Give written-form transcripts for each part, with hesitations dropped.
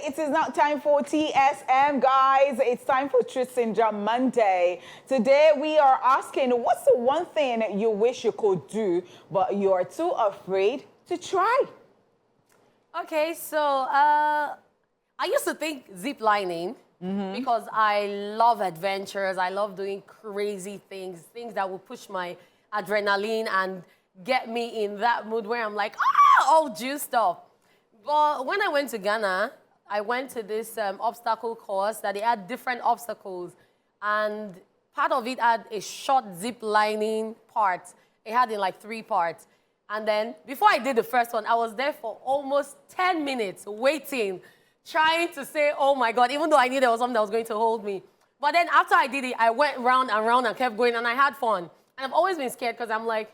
it is now time for TSM, guys. It's time for Truth Syndrome Monday. Today, we are asking, what's the one thing you wish you could do, but you're too afraid to try? Okay, so I used to think zip lining because I love adventures. I love doing crazy things, things that will push my adrenaline and get me in that mood where I'm like, all juiced up. But when I went to Ghana, I went to this obstacle course that they had different obstacles. And part of it had a short zip lining part. It had in like 3 parts. And then before I did the first one, I was there for almost 10 minutes waiting, trying to say, oh my God, even though I knew there was something that was going to hold me. But then after I did it, I went round and round and kept going and I had fun. And I've always been scared because I'm like,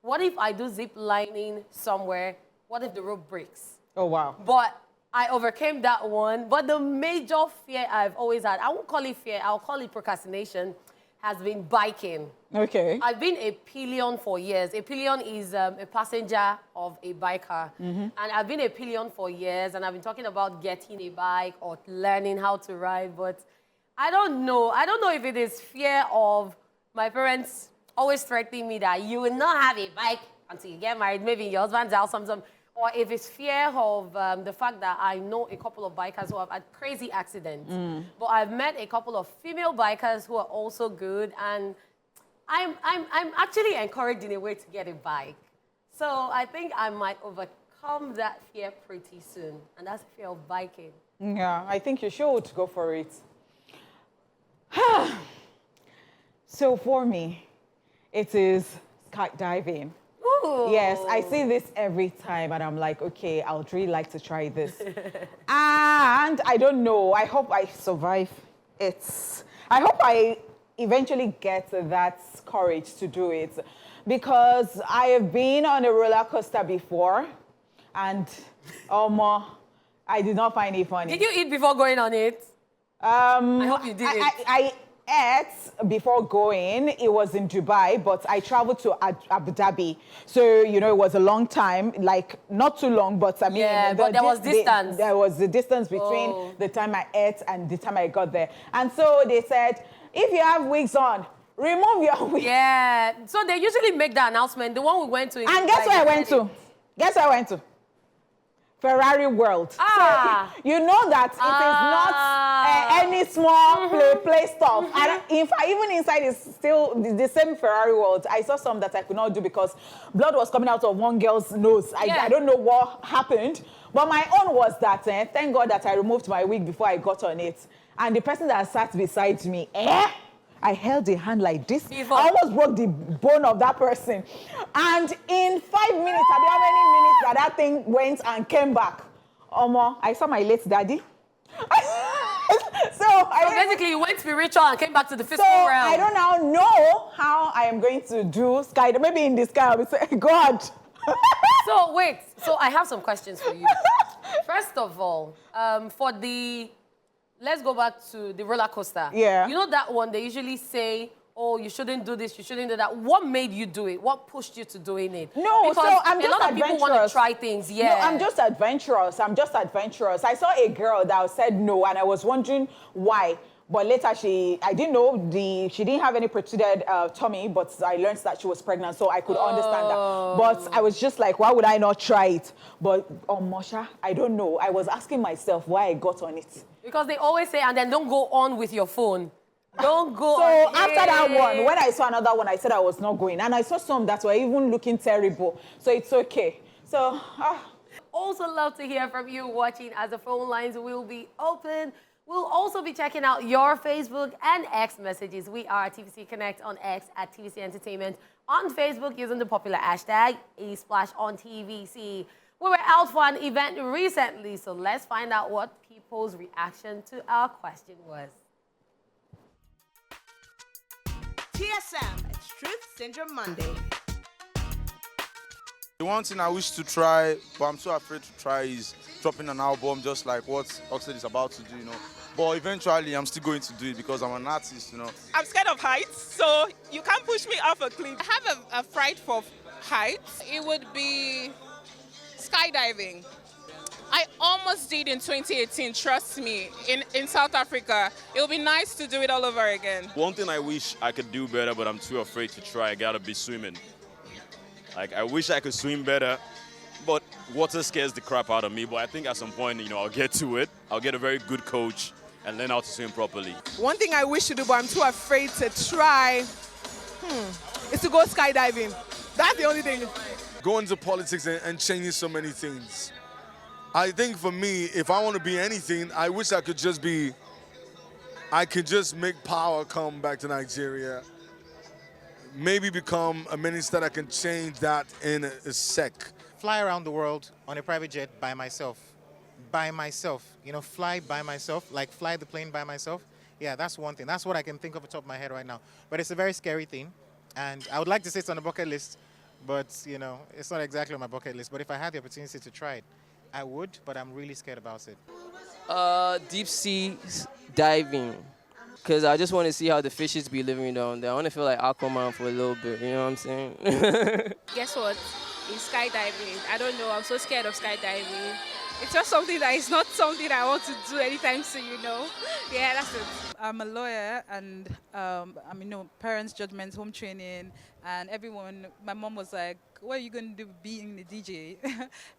what if I do zip lining somewhere? What if the rope breaks? Oh, wow. But I overcame that one. But the major fear I've always had, I won't call it fear, I'll call it procrastination, has been biking. Okay. I've been a pillion for years. A pillion is a passenger of a biker. And I've been a pillion for years, and I've been talking about getting a bike or learning how to ride, but I don't know. I don't know if it is fear of my parents always threatening me that you will not have a bike until you get married, maybe in your husband's house, something. Or if it's fear of the fact that I know a couple of bikers who have had crazy accidents. But I've met a couple of female bikers who are also good, and I'm actually encouraged in a way to get a bike. So I think I might overcome that fear pretty soon, and that's the fear of biking. Yeah, I think you should go for it. So for me, it is skydiving. Ooh. Yes, I see this every time and I'm like, okay, I would really like to try this. And I don't know, I hope I survive it. I hope I eventually get that courage to do it because I have been on a roller coaster before and I did not find it funny. Did you eat before going on it? I hope you did I ate before going. It was in Dubai, but I traveled to Abu Dhabi. So, you know, it was a long time, like not too long, but I mean, yeah, but there was distance. There was the distance between the time I ate and the time I got there. And so they said, if you have wigs on, remove your wigs. Yeah, so they usually make the announcement. The one we went to. And guess where I went to? Guess where I went to? Ferrari World. So you know that it is not any small play stuff. And in fact, even inside is still the same Ferrari World. I saw some that I could not do because blood was coming out of one girl's nose. I don't know what happened. But my own was that, thank God that I removed my wig before I got on it. And the person that sat beside me, I held a hand like this. I almost broke the bone of that person. And in 5 minutes, I don't know how many minutes that thing went and came back. I saw my late daddy. So basically, you went spiritual and came back to the physical realm. I don't now know how I am going to do sky. Maybe in the sky, I will say, God. So wait, so I have some questions for you. First of all, let's go back to the roller coaster. Yeah. You know that one, they usually say, oh, you shouldn't do this, you shouldn't do that. What made you do it? What pushed you to doing it? No, because so I'm a just lot of people want to try things, No, I'm just adventurous. I saw a girl that said no, and I was wondering why. But later, I didn't know, she didn't have any protruded tummy, but I learned that she was pregnant, so I could understand that. But I was just like, why would I not try it? But Mosha, I don't know. I was asking myself why I got on it. Because they always say, and then don't go on with your phone. Don't go so on. So after that one, when I saw another one, I said I was not going. And I saw some that were even looking terrible. So it's okay. So, Also love to hear from you watching as the phone lines will be open. We'll also be checking out your Facebook and X messages. We are TVC Connect on X at TVC Entertainment. On Facebook using the popular hashtag #ASplashOnTVC. We were out for an event recently, so let's find out what people's reaction to our question was. TSM, it's Truth Syndrome Monday. The one thing I wish to try, but I'm so afraid to try, is dropping an album just like what Oxlade is about to do, you know. But eventually, I'm still going to do it because I'm an artist, you know. I'm scared of heights, so you can't push me off a cliff. I have a fright for heights. It would be skydiving. I almost did in 2018, trust me, in South Africa. It would be nice to do it all over again. One thing I wish I could do better, but I'm too afraid to try, gotta be swimming. Like, I wish I could swim better, but water scares the crap out of me. But I think at some point, I'll get to it. I'll get a very good coach and learn how to swim properly. One thing I wish to do, but I'm too afraid to try, is to go skydiving. That's the only thing. Go into politics and changing so many things. I think for me, if I want to be anything, I wish I could just make power come back to Nigeria. Maybe become a minister that can change that in a sec. Fly around the world on a private jet by myself. By myself. Fly by myself, like fly the plane by myself. Yeah, that's one thing. That's what I can think of off the top of my head right now. But it's a very scary thing. And I would like to say it's on the bucket list, but, it's not exactly on my bucket list. But if I had the opportunity to try it, I would, but I'm really scared about it. Deep sea diving. Because I just want to see how the fishes be living down there. I want to feel like Aquaman for a little bit, you know what I'm saying? Guess what? It's skydiving. I don't know, I'm so scared of skydiving. It's just something that is not something I want to do anytime soon, Yeah, that's it. I'm a lawyer, and parents' judgments, home training, and everyone. My mom was like, "What are you going to do being the DJ?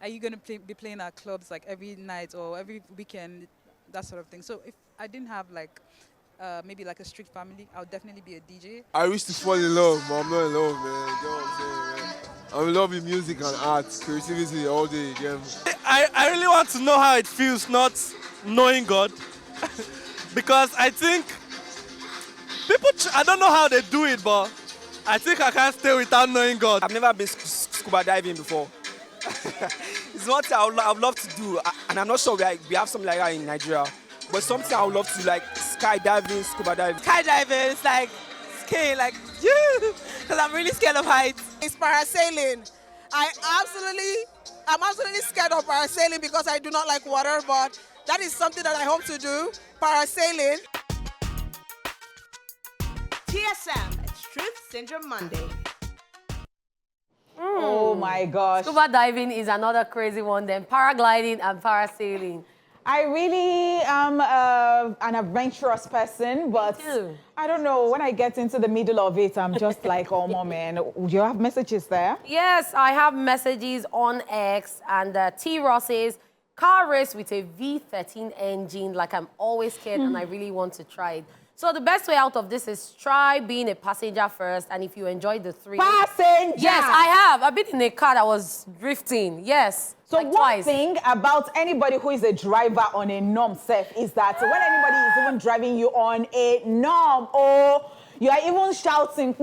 Are you going to be playing at clubs like every night or every weekend, that sort of thing?" So if I didn't have maybe like a strict family, I would definitely be a DJ. I wish to fall in love, but I'm not in love, man. You know what I'm saying, man? I'm in love with music and art, creativity all day, again. I really want to know how it feels not knowing God. Because I think people, I don't know how they do it, but I think I can't stay without knowing God. I've never been scuba diving before. It's what I would love to do, and I'm not sure we have something like that in Nigeria, but something I would love to do, like skydiving, scuba diving. Skydiving is like skiing, because I'm really scared of heights. It's parasailing. I'm absolutely scared of parasailing because I do not like water, but that is something that I hope to do, parasailing. TSM, it's Truth Syndrome Monday. Oh my gosh. Scuba diving is another crazy one, then paragliding and parasailing. I really am an adventurous person, but I don't know, when I get into the middle of it, I'm just like, oh, man. Do you have messages there? Yes, I have messages on X, and T-Ross says, car race with a V13 engine, like I'm always scared and I really want to try it. So the best way out of this is try being a passenger first, and if you enjoy the thrill. Passenger! Yes, I have. I've been in a car that was drifting, yes. So like one twice. thing about anybody who is a driver on a norm safe is that when anybody is even driving you on a norm, or you are even shouting,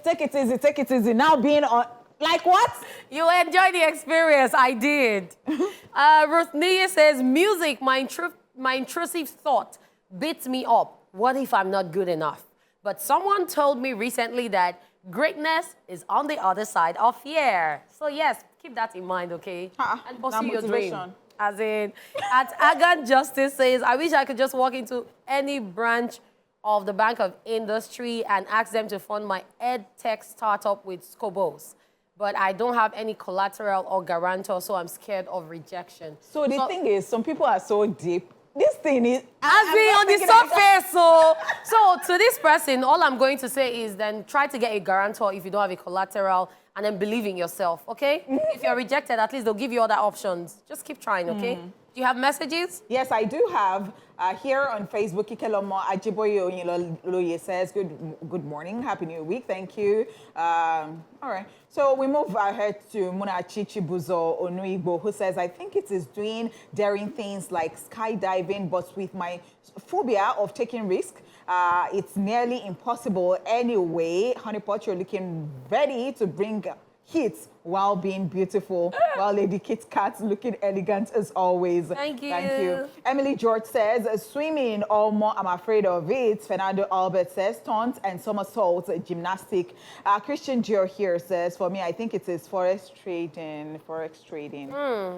take it easy, now being on, like what? You enjoy the experience, I did. Ruth Nia says, music, my intrusive thought beats me up. What if I'm not good enough? But someone told me recently that greatness is on the other side of fear. So yes, keep that in mind, okay? And pursue your dream. As in, at Agan Justice says, I wish I could just walk into any branch of the Bank of Industry and ask them to fund my ed tech startup with Scobos. But I don't have any collateral or guarantor, so I'm scared of rejection. So the thing is, some people are so deep. This thing is... As being on the surface, so to this person, all I'm going to say is then try to get a guarantor if you don't have a collateral, and then believe in yourself, okay? If you're rejected, at least they'll give you other options. Just keep trying, okay? Do you have messages? Yes, I do have. Here on Facebook, Ikelomo Ajiboye says, good morning, happy new week, thank you. All right, so we move ahead to Munachi Chibuzo Onuigbo, who says, I think it is doing daring things like skydiving, but with my phobia of taking risk, it's nearly impossible anyway. Honeypot, you're looking ready to bring hits while being beautiful, while Lady Kit Kat looking elegant as always. Thank you. Thank you. Emily George says, swimming or more, I'm afraid of it. Fernando Albert says, stunts and somersaults, gymnastic. Christian Dior here says, for me, I think it is forex trading.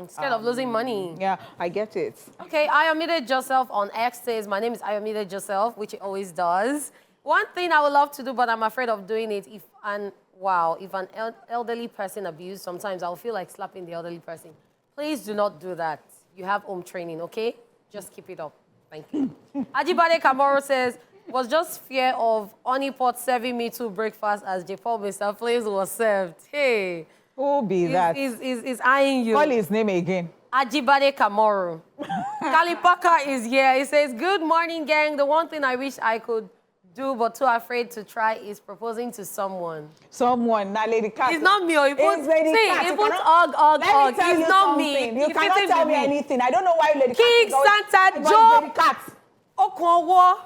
Scared of losing money. Yeah, I get it. Okay, Ayomide Joseph on X says, my name is Ayomide Joseph, which it always does. One thing I would love to do, but I'm afraid of doing it, if an elderly person abused, sometimes I'll feel like slapping the elderly person. Please do not do that. you have home training, okay? Just keep it up. Thank you. Ajibade Kamoro says, was just fear of honeypot serving me to breakfast as J-Paul Mr. Flames was served. Hey. Who be that? Is eyeing you. Call his name again. Ajibade Kamoro. Kalipaka is here. He says, good morning, gang. The one thing I wish I could do but too afraid to try is proposing to someone. Someone, not Lady Cat. It's not me. He puts, Lady see, Cat. he puts og. It's not me. You cannot tell me anything. I don't know why Lady Cat King is always Santa about Joe Lady Cat. Okwowo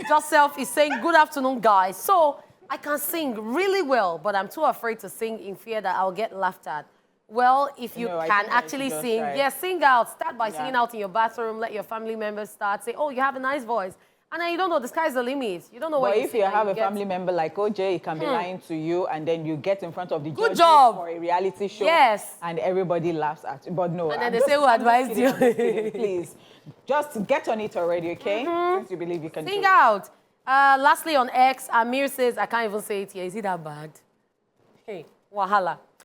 Joseph is saying, good afternoon, guys. So I can sing really well, but I'm too afraid to sing in fear that I'll get laughed at. Well, if you can actually sing, yes, sing out. Start by singing out in your bathroom. Let your family members start. Say, oh, you have a nice voice. And then you don't know, the sky's the limit. You don't know what But if you have a family member like OJ, he can be lying to you, and then you get in front of the judges for a reality show. Yes. And everybody laughs at you. But no. And then they say, who advised you? Please, just get on it already, okay? Since you believe you can Sing do it. out. Lastly, on X, Amir says, I can't even say it here. Is it that bad? Hey, wahala.